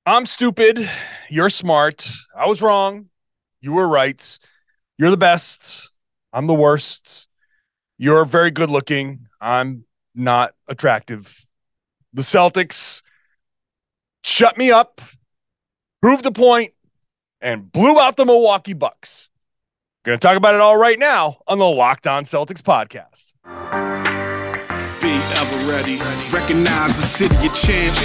I'm stupid. You're smart. I was wrong. You were right. You're the best. I'm the worst. You're very good looking. I'm not attractive. The Celtics shut me up, proved a point, and blew out the Milwaukee Bucks. Going to talk about it all right now on the Locked On Celtics podcast. Be ever ready. Recognize the city of champs.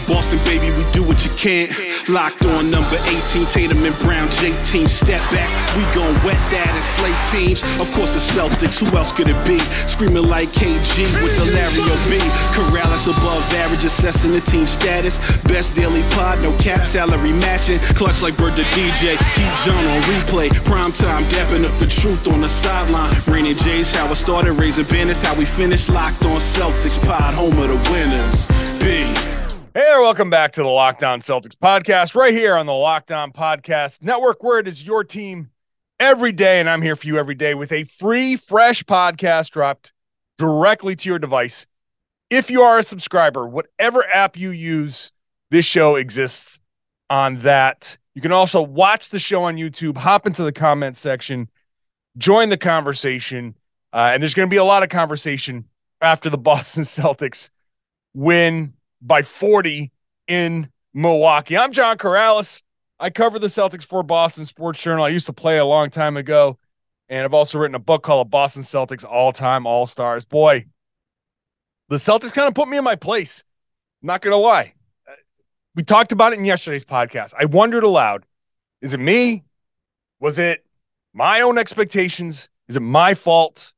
Boston, baby, we do what you can't. Locked on number 18, Tatum and Brown, J-team, step back. We gon' wet that and slay teams. Of course, the Celtics, who else could it be? Screaming like KG with the Larry O.B. Karalis above average, assessing the team status. Best daily pod, no cap, salary matching. Clutch like Bird the DJ, keep John on replay. Prime time, dapping up the truth on the sideline. Raining J's, how it started, raising banners, how we finished. Locked on Celtics pod, home of the winners. B. Hey there, welcome back to the Locked On Celtics podcast, right here on the Locked On Podcast Network, where it is your team every day, and I'm here for you every day with a free, fresh podcast dropped directly to your device. If you are a subscriber, whatever app you use, this show exists on that. You can also watch the show on YouTube, hop into the comment section, join the conversation, and there's going to be a lot of conversation after the Boston Celtics win by 40 in Milwaukee. I'm John Karalis. I cover the Celtics for Boston Sports Journal. I used to play a long time ago, and I've also written a book called Boston Celtics All-Time All-Stars. Boy, the Celtics kind of put me in my place. I'm not going to lie. We talked about it in yesterday's podcast. I wondered aloud, is it me? Was it my own expectations? Is it my fault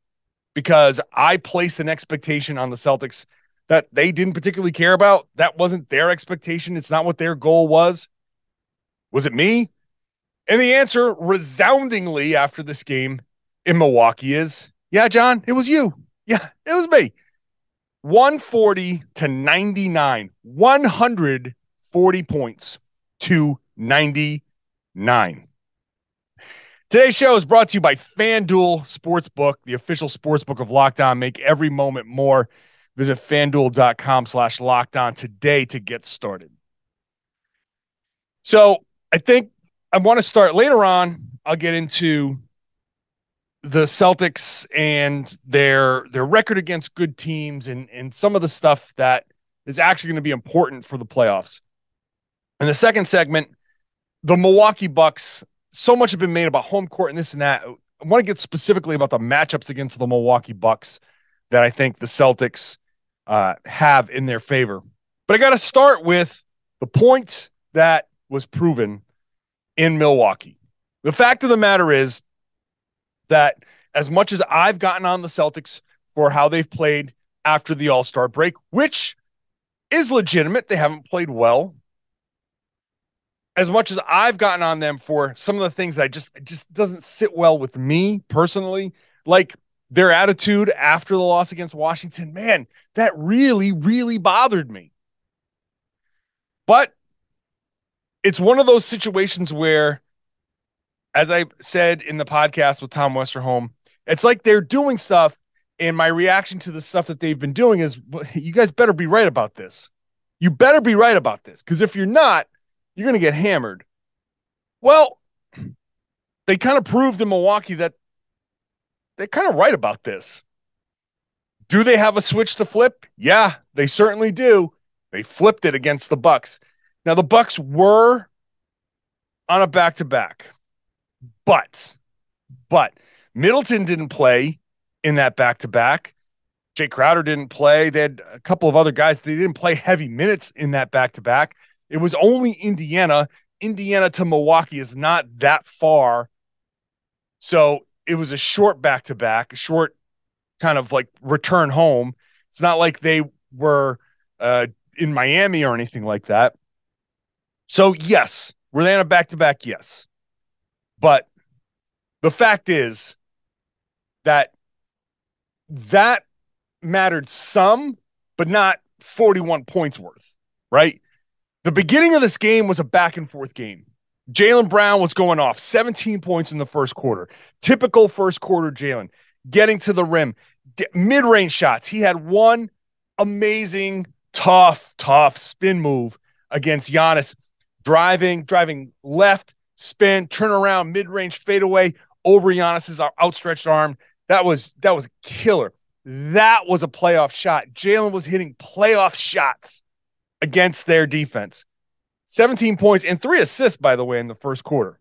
because I placed an expectation on the Celtics that they didn't particularly care about? That wasn't their expectation. It's not what their goal was. Was it me? And the answer resoundingly after this game in Milwaukee is, yeah, John, it was you. Yeah, it was me. 140-99. 140 points to 99. Today's show is brought to you by FanDuel Sportsbook, the official sportsbook of Locked On. Make every moment more. Visit FanDuel.com/lockedon today to get started. So I think I want to start later on. I'll get into the Celtics and their record against good teams and some of the stuff that is actually going to be important for the playoffs. In the second segment, the Milwaukee Bucks, so much has been made about home court and this and that. I want to get specifically about the matchups against the Milwaukee Bucks that I think the Celtics have in their favor. But I got to start with the point that was proven in Milwaukee. The fact of the matter is that as much as I've gotten on the Celtics for how they've played after the All-Star break, which is legitimate, they haven't played well. As much as I've gotten on them for some of the things that it just doesn't sit well with me personally, like their attitude after the loss against Washington, man, that really, really bothered me. But it's one of those situations where, as I said in the podcast with Tom Westerholm, it's like they're doing stuff, and my reaction to the stuff that they've been doing is, well, you guys better be right about this. You better be right about this, because if you're not, you're going to get hammered. Well, they kind of proved in Milwaukee that they're kind of right about this. Do they have a switch to flip? Yeah, they certainly do. They flipped it against the Bucks. Now, the Bucks were on a back-to-back, but Middleton didn't play in that back-to-back. Jay Crowder didn't play. They had a couple of other guys. They didn't play heavy minutes in that back-to-back. It was only Indiana. Indiana to Milwaukee is not that far. So it was a short back-to-back, a short kind of like return home. It's not like they were in Miami or anything like that. So yes, were they on a back-to-back? Yes. But the fact is that mattered some, but not 41 points worth, right? The beginning of this game was a back-and-forth game. Jaylen Brown was going off 17 points in the first quarter. Typical first quarter Jaylen, getting to the rim, mid-range shots. He had one amazing, tough spin move against Giannis, driving left, spin, turn around, mid-range fadeaway over Giannis's outstretched arm. That was killer. That was a playoff shot. Jaylen was hitting playoff shots against their defense. 17 points and 3 assists, by the way, in the first quarter.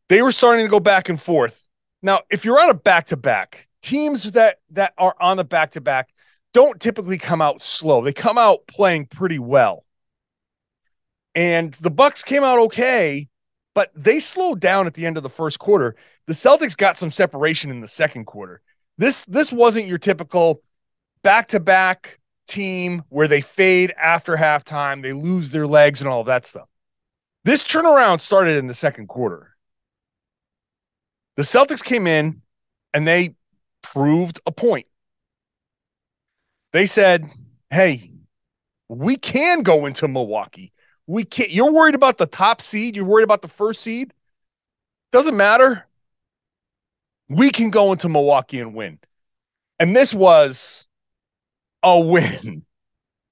They were starting to go back and forth. Now, if you're on a back-to-back, teams that are on the back-to-back don't typically come out slow. They come out playing pretty well. And the Bucks came out okay, but they slowed down at the end of the first quarter. The Celtics got some separation in the second quarter. This wasn't your typical back-to-back team where they fade after halftime, they lose their legs and all of that stuff. This turnaround started in the second quarter. The Celtics came in and they proved a point. They said, hey, we can go into Milwaukee. We can't. You're worried about the top seed. You're worried about the first seed. Doesn't matter. We can go into Milwaukee and win. And this was a win,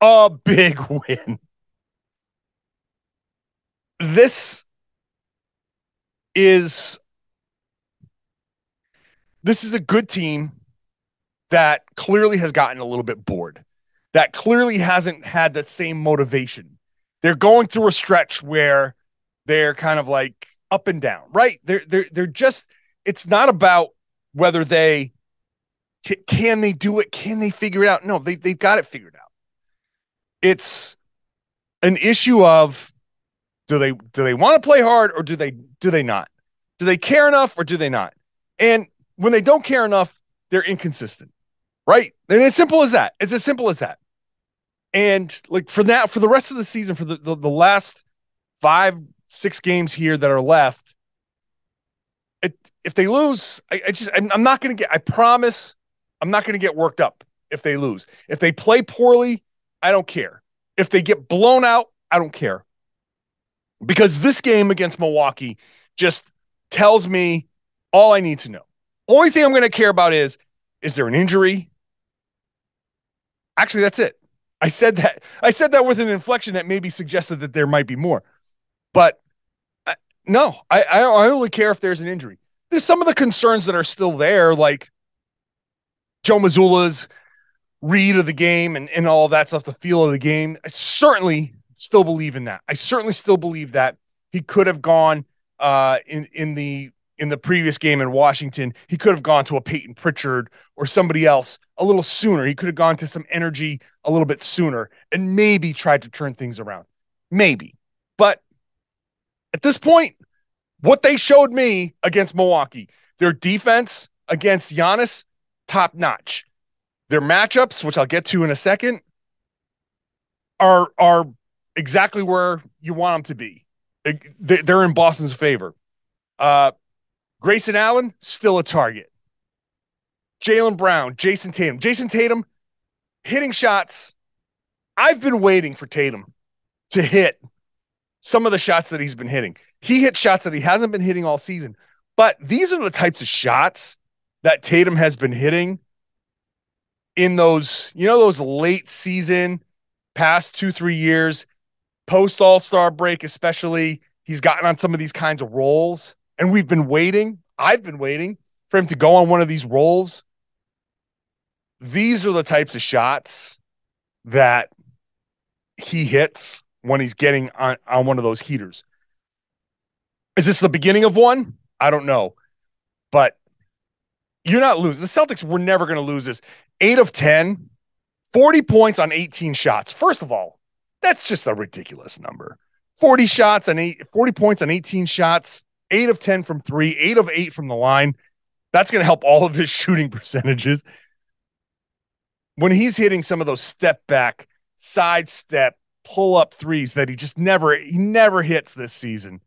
a big win. This is a good team that clearly has gotten a little bit bored, that clearly hasn't had the same motivation. They're going through a stretch where they're kind of like up and down, right? They're just, it's not about whether can they do it? Can they figure it out? No, they've got it figured out. It's an issue of, do they want to play hard or do they not? Do they care enough or do they not? And when they don't care enough, they're inconsistent, right? And it's simple as that. It's as simple as that. And like for the rest of the season, for the last 5-6 games here that are left, if they lose, I'm not going to get, I promise I'm not going to get worked up if they lose. If they play poorly, I don't care. If they get blown out, I don't care. Because this game against Milwaukee just tells me all I need to know. Only thing I'm going to care about is there an injury? Actually, that's it. I said that with an inflection that maybe suggested that there might be more. But no, I only care if there's an injury. There's some of the concerns that are still there, like Joe Mazzulla's read of the game and all of that stuff, the feel of the game. I certainly still believe in that. I certainly still believe that he could have gone in the previous game in Washington. He could have gone to a Peyton Pritchard or somebody else a little sooner. He could have gone to some energy a little bit sooner and maybe tried to turn things around. Maybe. But at this point, what they showed me against Milwaukee, their defense against Giannis, top notch. Their matchups, which I'll get to in a second, are exactly where you want them to be. They're in Boston's favor. Grayson Allen, still a target. Jaylen Brown, Jayson Tatum hitting shots. I've been waiting for Tatum to hit some of the shots that he's been hitting. He hit shots that he hasn't been hitting all season. But these are the types of shots that Tatum has been hitting in those late season, past 2-3 years, post All-Star break especially. He's gotten on some of these kinds of roles, and I've been waiting for him to go on one of these roles. These are the types of shots that he hits when he's getting on one of those heaters. Is this the beginning of one? I don't know. But you're not losing. The Celtics were never going to lose this. 8 of 10, 40 points on 18 shots. First of all, that's just a ridiculous number. 40 points on 18 shots, 8 of 10 from 3, 8 of 8 from the line. That's going to help all of his shooting percentages. When he's hitting some of those step back, sidestep, pull up threes that he never hits this season.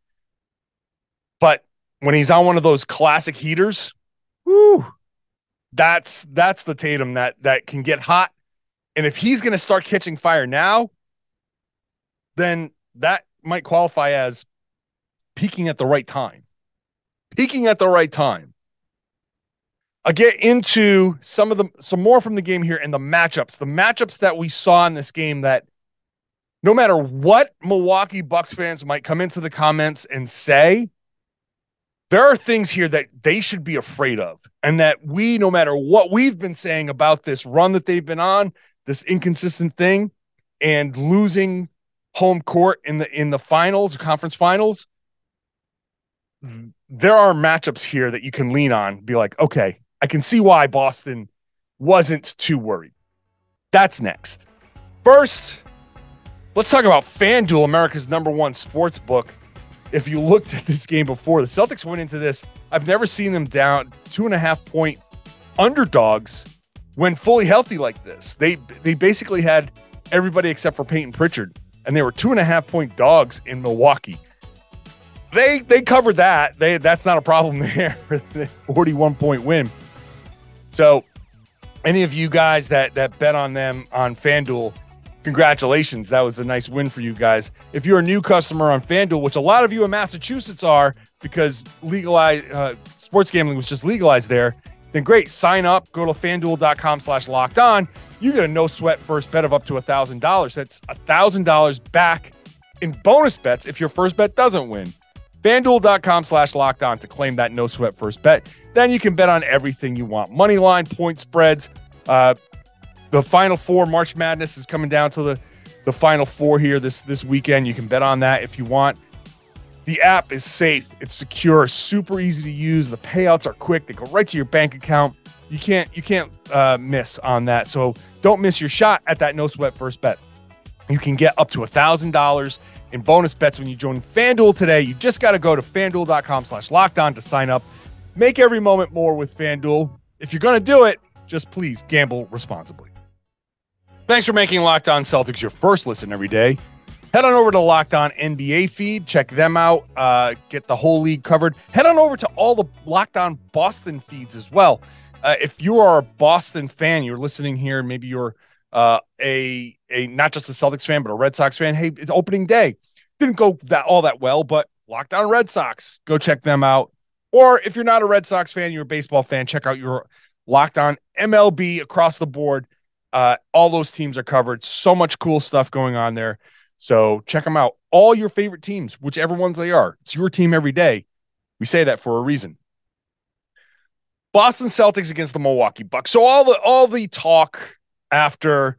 But when he's on one of those classic heaters, whoo, that's the Tatum that can get hot. And if he's going to start catching fire now, then that might qualify as peaking at the right time. Peaking at the right time. I'll get into some more from the game here and the matchups. The matchups that we saw in this game that no matter what Milwaukee Bucks fans might come into the comments and say, there are things here that they should be afraid of. And that we, no matter what we've been saying about this run that they've been on, this inconsistent thing, and losing home court in the finals, conference finals, there are matchups here that you can lean on, be like, okay, I can see why Boston wasn't too worried. That's next. First, let's talk about FanDuel, America's #1 sports book. If you looked at this game before, the Celtics went into this. I've never seen them down 2.5-point underdogs when fully healthy like this. They basically had everybody except for Peyton Pritchard, and they were 2.5-point dogs in Milwaukee. They covered that. That's not a problem there. 41-point win. So any of you guys that bet on them on FanDuel, congratulations. That was a nice win for you guys. If you're a new customer on FanDuel, which a lot of you in Massachusetts are because sports gambling was just legalized there, then great. Sign up. Go to FanDuel.com/lockedon. You get a no sweat first bet of up to $1,000. That's $1,000 back in bonus bets if your first bet doesn't win. FanDuel.com/lockedon to claim that no sweat first bet. Then you can bet on everything you want. Money line, point spreads. The Final Four, March Madness is coming down to the Final Four here this weekend. You can bet on that if you want. The app is safe. It's secure, super easy to use. The payouts are quick. They go right to your bank account. You can't miss on that. So don't miss your shot at that no sweat first bet. You can get up to $1,000 in bonus bets when you join FanDuel today. You just got to go to FanDuel.com/lockedon to sign up. Make every moment more with FanDuel. If you're going to do it, just please gamble responsibly. Thanks for making Locked On Celtics your first listen every day. Head on over to Locked On NBA feed. Check them out. Get the whole league covered. Head on over to all the Locked On Boston feeds as well. If you are a Boston fan, you're listening here, maybe you're a not just a Celtics fan, but a Red Sox fan. Hey, it's opening day. Didn't go all that well, but Locked On Red Sox. Go check them out. Or if you're not a Red Sox fan, you're a baseball fan, check out your Locked On MLB across the board. All those teams are covered. So much cool stuff going on there. So check them out. All your favorite teams, whichever ones they are. It's your team every day. We say that for a reason. Boston Celtics against the Milwaukee Bucks. So all the talk after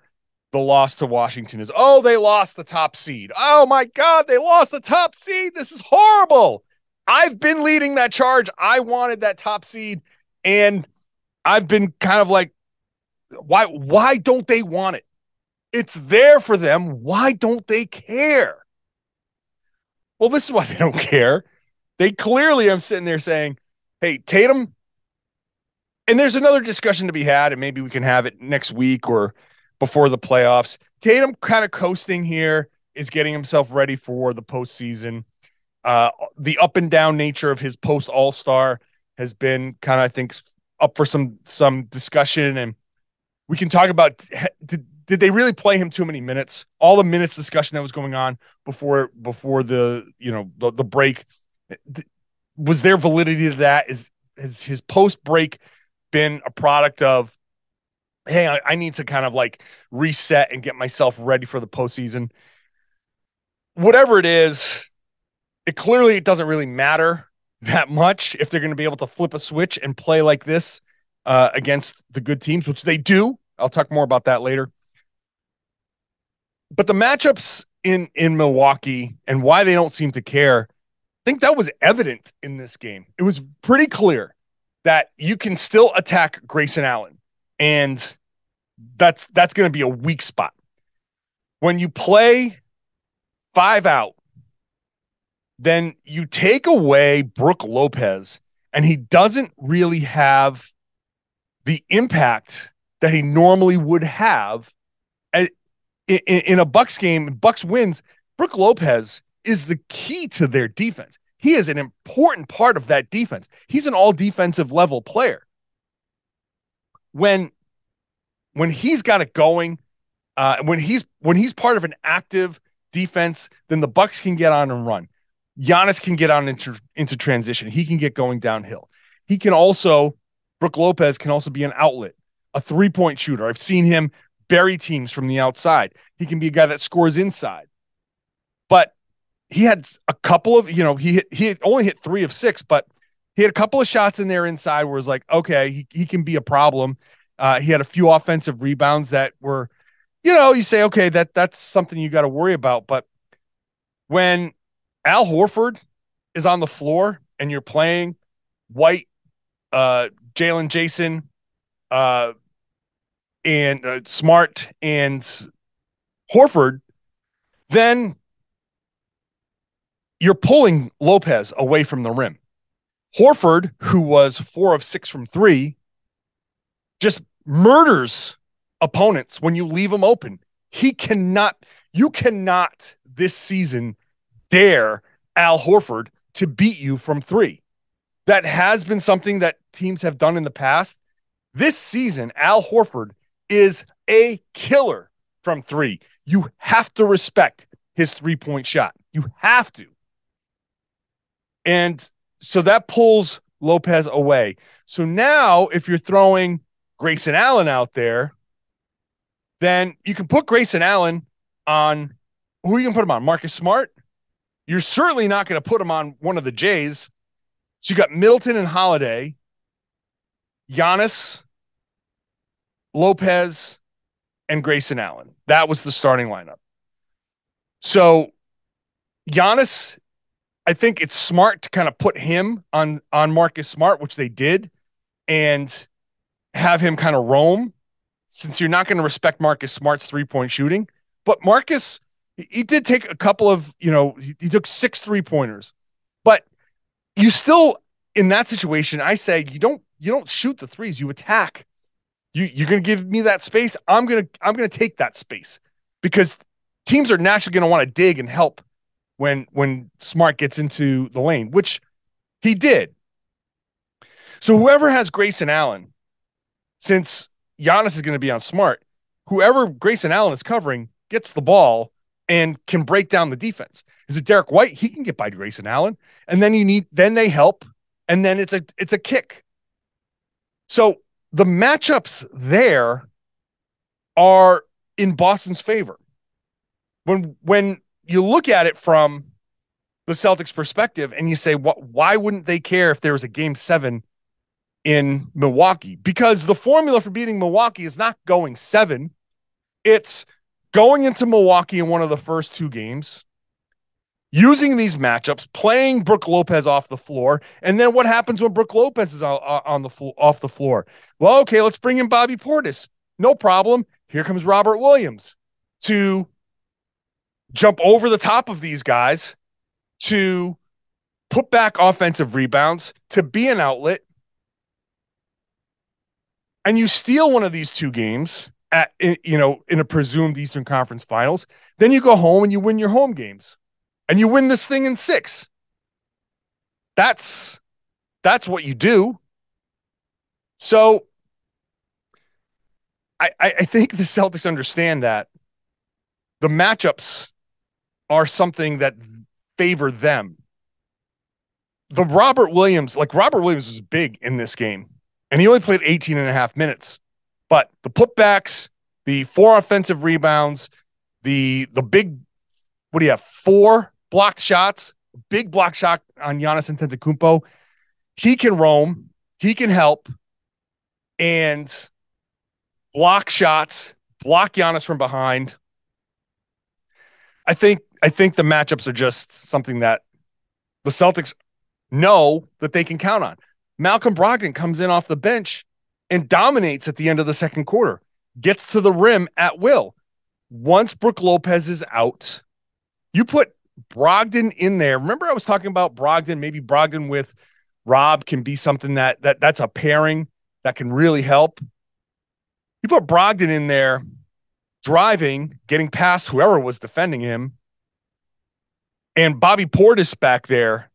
the loss to Washington is, oh, they lost the top seed. Oh my God, they lost the top seed. This is horrible. I've been leading that charge. I wanted that top seed, and I've been kind of like, why don't they want it? It's there for them. Why don't they care? Well, this is why they don't care. They clearly, I'm sitting there saying, hey, Tatum, and there's another discussion to be had, and maybe we can have it next week or before the playoffs. Tatum kind of coasting here, is getting himself ready for the postseason. The up and down nature of his post All-Star has been kind of, I think, up for some discussion, and we can talk about did they really play him too many minutes? All the minutes discussion that was going on before the the break, was there validity to that? Has his post break been a product of, hey, I need to kind of like reset and get myself ready for the postseason? Whatever it is, it doesn't really matter that much if they're going to be able to flip a switch and play like this against the good teams, which they do. I'll talk more about that later. But the matchups in Milwaukee and why they don't seem to care, I think that was evident in this game. It was pretty clear that you can still attack Grayson Allen, and that's going to be a weak spot. When you play 5 out, then you take away Brook Lopez, and he doesn't really have the impact that he normally would have in a Bucks game. Bucks wins. Brook Lopez is the key to their defense. He is an important part of that defense. He's an all defensive level player. When he's got it going, when he's part of an active defense, then the Bucks can get on and run. Giannis can get on into transition. He can get going downhill. Brook Lopez can also be an outlet, a 3-point shooter. I've seen him bury teams from the outside. He can be a guy that scores inside. he had a couple of, he only hit 3 of 6, but he had a couple of shots in there inside where it was like, okay, he can be a problem. He had a few offensive rebounds that were, you say, okay, that's something you got to worry about. But when Al Horford is on the floor and you're playing White, Jayson, and Smart and Horford, then you're pulling Lopez away from the rim. Horford, who was 4 of 6 from 3, just murders opponents when you leave him open. You cannot this season dare Al Horford to beat you from 3. That has been something that teams have done in the past. This season, Al Horford is a killer from 3. You have to respect his 3-point shot. You have to. And so that pulls Lopez away. So now if you're throwing Grayson Allen out there, then you can put Grayson Allen on, who are you going to put him on? Marcus Smart? You're certainly not going to put him on one of the Jays. So you got Middleton and Holiday, Giannis, Lopez, and Grayson Allen. That was the starting lineup. So Giannis, I think it's smart to kind of put him on Marcus Smart, which they did, and have him kind of roam, since you're not going to respect Marcus Smart's 3-point shooting. But Marcus, he did take a couple of, he took 6 3-pointers. But you still, in that situation, I say you don't shoot the threes, you attack. You're going to give me that space. I'm going to take that space, because teams are naturally going to want to dig and help when Smart gets into the lane, which he did. So whoever has Grayson Allen, since Giannis is going to be on Smart, whoever Grayson Allen is covering gets the ball and can break down the defense. Is it Derek White? He can get by Grayson Allen, and then they help, and then it's a kick. So the matchups there are in Boston's favor. When you look at it from the Celtics perspective and you say, why wouldn't they care if there was a game 7 in Milwaukee? Because the formula for beating Milwaukee is not going 7. It's going into Milwaukee in one of the first 2 games, using these matchups, playing Brook Lopez off the floor. And then what happens when Brook Lopez is off the floor? Well, okay, let's bring in Bobby Portis. No problem. Here comes Robert Williams to jump over the top of these guys, to put back offensive rebounds, to be an outlet. And you steal one of these 2 games in a presumed Eastern Conference Finals. Then you go home and you win your home games. And you win this thing in 6. That's what you do. So I think the Celtics understand that the matchups are something that favor them. Robert Williams was big in this game, and he only played 18 and a half minutes. But the putbacks, the 4 offensive rebounds, the big, 4 blocked shots, big block shot on Giannis Antetokounmpo. He can roam, he can help, and block shots, block Giannis from behind. I think the matchups are just something that the Celtics know that they can count on. Malcolm Brogdon comes in off the bench and dominates at the end of the second quarter, gets to the rim at will. Once Brook Lopez is out, you put Brogdon in there. Remember I was talking about Brogdon, maybe Brogdon with Rob can be something that's a pairing that can really help. You put Brogdon in there, driving, getting past whoever was defending him, and Bobby Portis back there,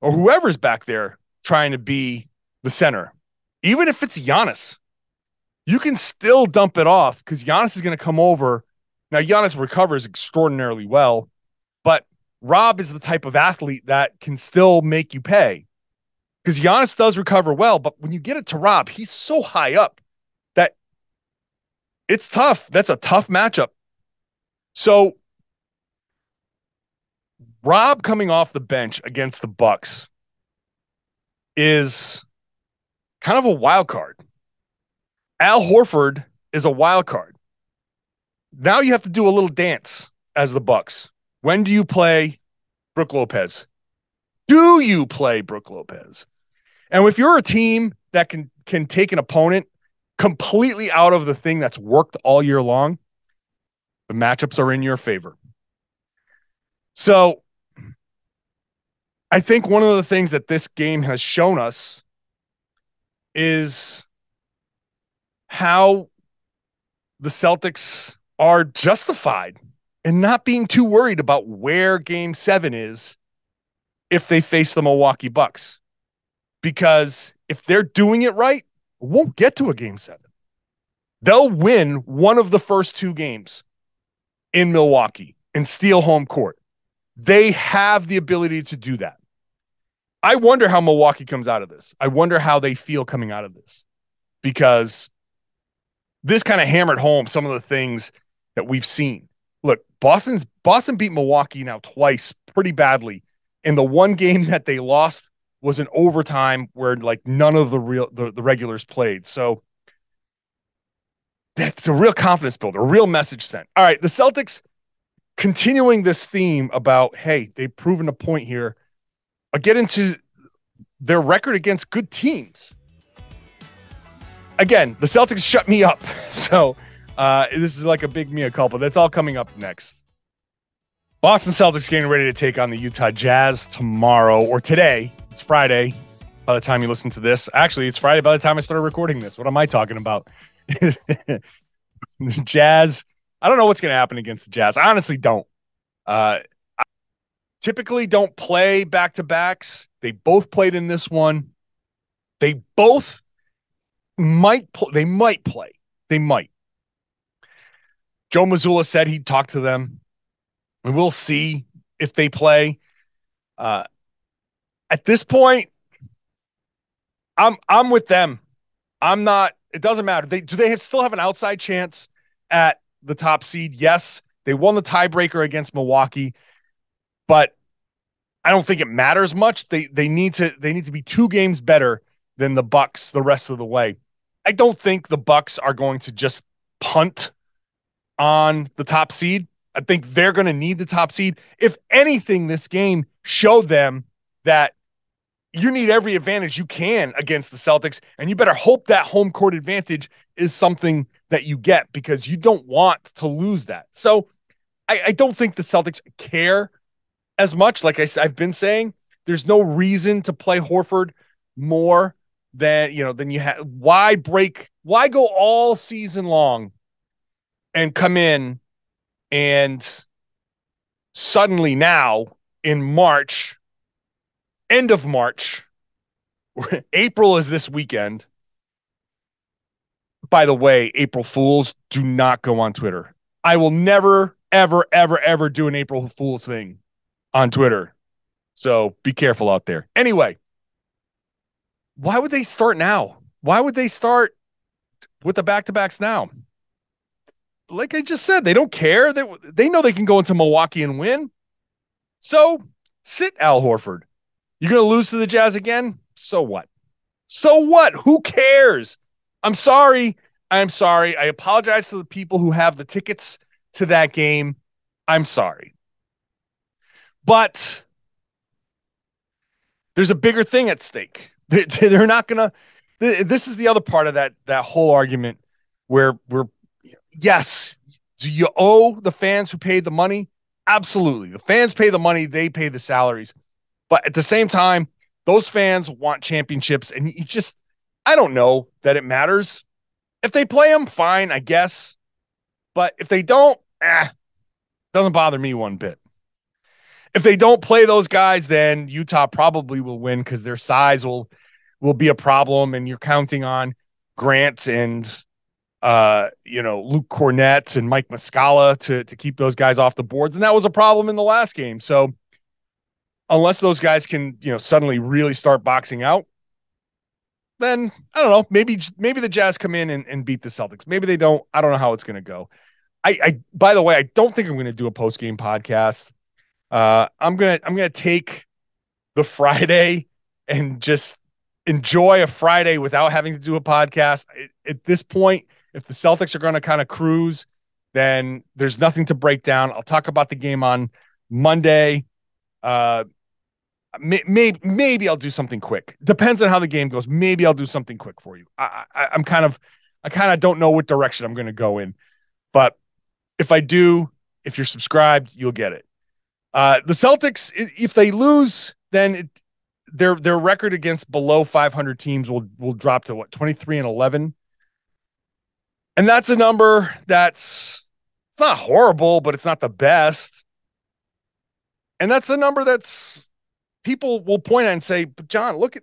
or whoever's back there trying to be the center. Even if it's Giannis, you can still dump it off because Giannis is going to come over. Now, Giannis recovers extraordinarily well, but Rob is the type of athlete that can still make you pay because Giannis does recover well. But when you get it to Rob, he's so high up that it's tough. That's a tough matchup. So Rob coming off the bench against the Bucks is kind of a wild card. Al Horford is a wild card. Now you have to do a little dance as the Bucks. When do you play Brook Lopez? Do you play Brook Lopez? And if you're a team that can take an opponent completely out of the thing that's worked all year long, the matchups are in your favor. So I think one of the things that this game has shown us is how the Celtics are justified in not being too worried about where Game 7 is if they face the Milwaukee Bucks. Because if they're doing it right, it won't get to a Game 7. They'll win one of the first two games in Milwaukee and steal home court. They have the ability to do that. I wonder how Milwaukee comes out of this. I wonder how they feel coming out of this, because this kind of hammered home some of the things that we've seen. Look, Boston beat Milwaukee now twice pretty badly. And the one game that they lost was an overtime where like none of the regulars played. So that's a real confidence builder, a real message sent. All right, the Celtics continuing this theme about, hey, they've proven a point here. I'll get into their record against good teams. Again, the Celtics shut me up. So this is like a big mea culpa. That's all coming up next. Boston Celtics getting ready to take on the Utah Jazz tomorrow, or today. It's Friday by the time you listen to this. Actually, it's Friday by the time I started recording this. What am I talking about? The Jazz. I don't know what's going to happen against the Jazz. I honestly don't. I typically don't play back-to-backs. They both played in this one. They both might play. They might. Joe Mazzulla said he'd talk to them. And we'll see if they play. At this point, I'm with them. I'm not. It doesn't matter. Do they still have an outside chance at the top seed? Yes. They won the tiebreaker against Milwaukee, but I don't think it matters much. They need to be 2 games better than the Bucks the rest of the way. I don't think the Bucks are going to just punt on the top seed. I think they're going to need the top seed. If anything, this game showed them that you need every advantage you can against the Celtics, and you better hope that home court advantage is something that you get, because you don't want to lose that. So I don't think the Celtics care as much. Like I've been saying, there's no reason to play Horford more than you have. Why go all season long and come in and suddenly now in March, end of March, April is this weekend. By the way, April Fools, do not go on Twitter. I will never, ever, ever, ever do an April Fools thing on Twitter. So be careful out there. Anyway, why would they start now? Why would they start with the back-to-backs now? Like I just said, they don't care. They know they can go into Milwaukee and win. So sit Al Horford. You're going to lose to the Jazz again? So what? So what? Who cares? I'm sorry. I apologize to the people who have the tickets to that game. I'm sorry. But there's a bigger thing at stake. They're not going to. This is the other part of that whole argument where yes, do you owe the fans who paid the money? Absolutely. The fans pay the money. They pay the salaries. But at the same time, those fans want championships. And I don't know that it matters. If they play them, fine, I guess. But if they don't, doesn't bother me one bit. If they don't play those guys, then Utah probably will win because their size will be a problem. And you're counting on Grant and Luke Cornett and Mike Muscala to keep those guys off the boards. And that was a problem in the last game. So unless those guys can, suddenly really start boxing out, then I don't know, maybe the Jazz come in and beat the Celtics. Maybe they don't. I don't know how it's going to go. By the way, I don't think I'm going to do a post-game podcast. I'm gonna take the Friday and just enjoy a Friday without having to do a podcast. At this point, if the Celtics are going to kind of cruise, then there's nothing to break down. I'll talk about the game on Monday. Maybe I'll do something quick. Depends on how the game goes. Maybe I'll do something quick for you. I kind of don't know what direction I'm going to go in, but if I do, if you're subscribed, you'll get it. The Celtics, if they lose, then their record against below 500 teams will drop to 23-11, and that's a number it's not horrible, but it's not the best, and that's a number that's people will point at and say, but John, look at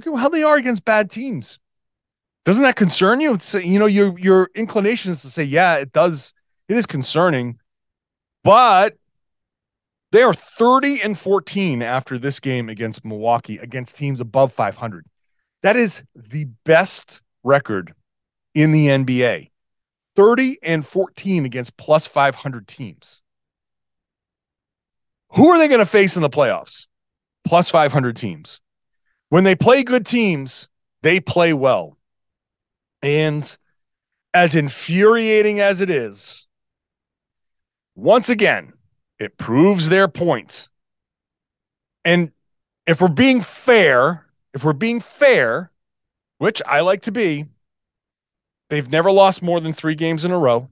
how they are against bad teams. Doesn't that concern you? It's, your inclination is to say, yeah, it does. It is concerning, but they are 30-14 after this game against Milwaukee, against teams above 500. That is the best record in the NBA. 30-14 against plus 500 teams. Who are they going to face in the playoffs? Plus 500 teams. When they play good teams, they play well. And as infuriating as it is, once again, it proves their point. And if we're being fair, which I like to be, they've never lost more than 3 games in a row.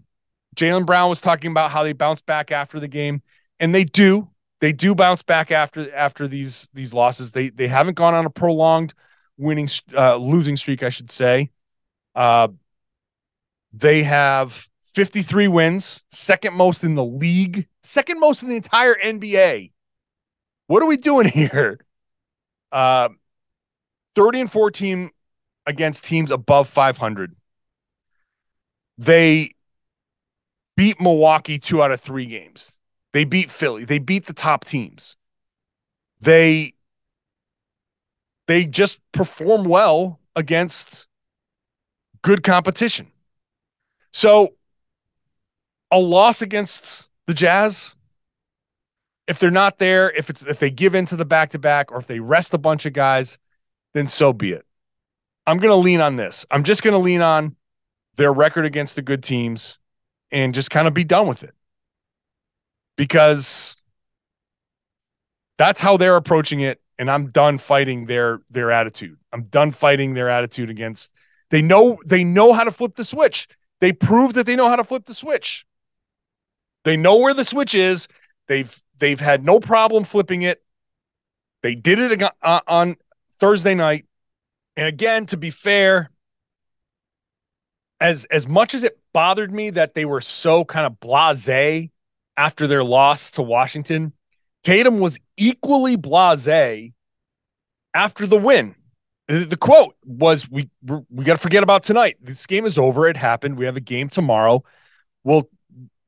Jaylen Brown was talking about how they bounce back after the game, and they do. They do bounce back after these losses. They haven't gone on a prolonged losing streak, I should say. They have 53 wins, second most in the league, second most in the entire NBA. What are we doing here? 30-14 against teams above 500. They beat Milwaukee 2 out of 3 games. They beat Philly. They beat the top teams. They just perform well against good competition. So a loss against the Jazz, if they're not there, if they give into the back-to-back, or if they rest a bunch of guys, then so be it. I'm going to lean on this. I'm just going to lean on their record against the good teams and just kind of be done with it. Because that's how they're approaching it, and I'm done fighting their attitude. I'm done fighting their attitude against. They know how to flip the switch. They prove that they know how to flip the switch. They know where the switch is. They've had no problem flipping it. They did it on Thursday night. And again, to be fair, as much as it bothered me that they were so kind of blasé after their loss to Washington, Tatum was equally blasé after the win. The quote was, we got to forget about tonight. This game is over. It happened. We have a game tomorrow. Well,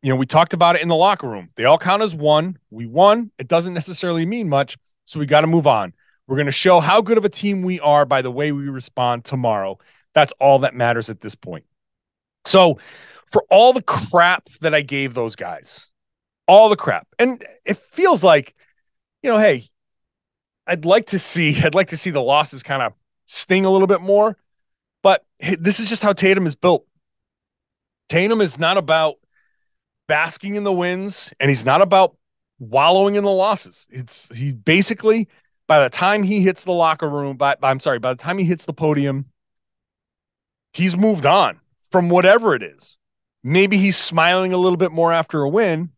we talked about it in the locker room. They all count as one. We won. It doesn't necessarily mean much, so we got to move on. We're going to show how good of a team we are by the way we respond tomorrow. That's all that matters at this point. So for all the crap that I gave those guys, all the crap, and it feels like, hey, I'd like to see the losses kind of sting a little bit more, but this is just how Tatum is built. Tatum is not about basking in the wins, and he's not about wallowing in the losses. He basically, by the time he hits the locker room, by the time he hits the podium, he's moved on from whatever it is. Maybe he's smiling a little bit more after a win,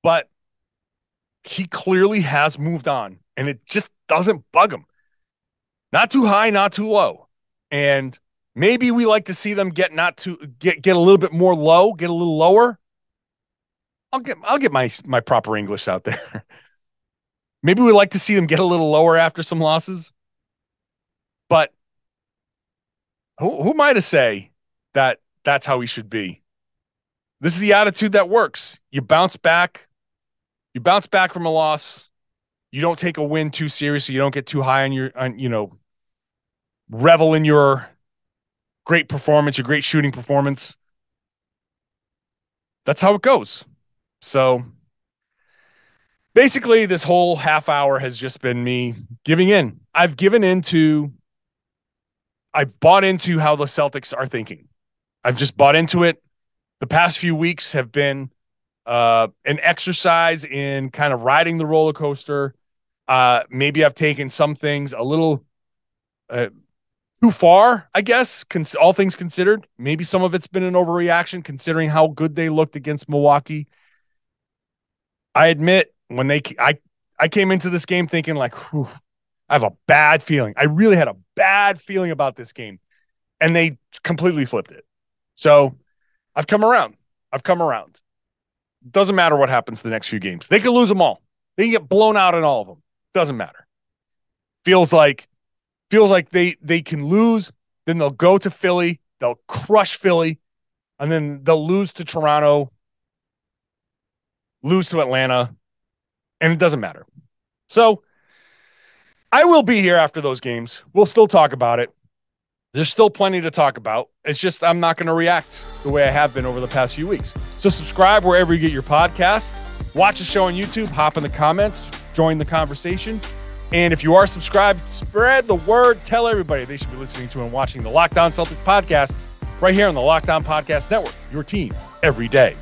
but he clearly has moved on, and it just doesn't bug him. Not too high, not too low. And maybe we like to see them get a little bit more low, get a little lower. I'll get my proper English out there. Maybe we like to see them get a little lower after some losses. But who am I to say that that's how he should be? This is the attitude that works. You bounce back. You bounce back from a loss. You don't take a win too seriously. You don't get too high on revel in your great performance, your great shooting performance. That's how it goes. So basically this whole half hour has just been me giving in. I bought into how the Celtics are thinking. I've just bought into it. The past few weeks have been an exercise in kind of riding the roller coaster. Maybe I've taken some things a little too far, I guess, all things considered. Maybe some of it's been an overreaction considering how good they looked against Milwaukee. I admit when I came into this game thinking like, I have a bad feeling. I really had a bad feeling about this game, and they completely flipped it. So I've come around. Doesn't matter what happens the next few games. They can lose them all. They can get blown out in all of them. Doesn't matter. Feels like they can lose, then they'll go to Philly, they'll crush Philly, and then they'll lose to Toronto, lose to Atlanta, and it doesn't matter. So I will be here after those games. We'll still talk about it. There's still plenty to talk about. It's just I'm not going to react the way I have been over the past few weeks. So subscribe wherever you get your podcast. Watch the show on YouTube. Hop in the comments. Join the conversation. And if you are subscribed, spread the word. Tell everybody they should be listening to and watching the Locked On Celtics podcast right here on the Locked On Podcast Network. Your team every day.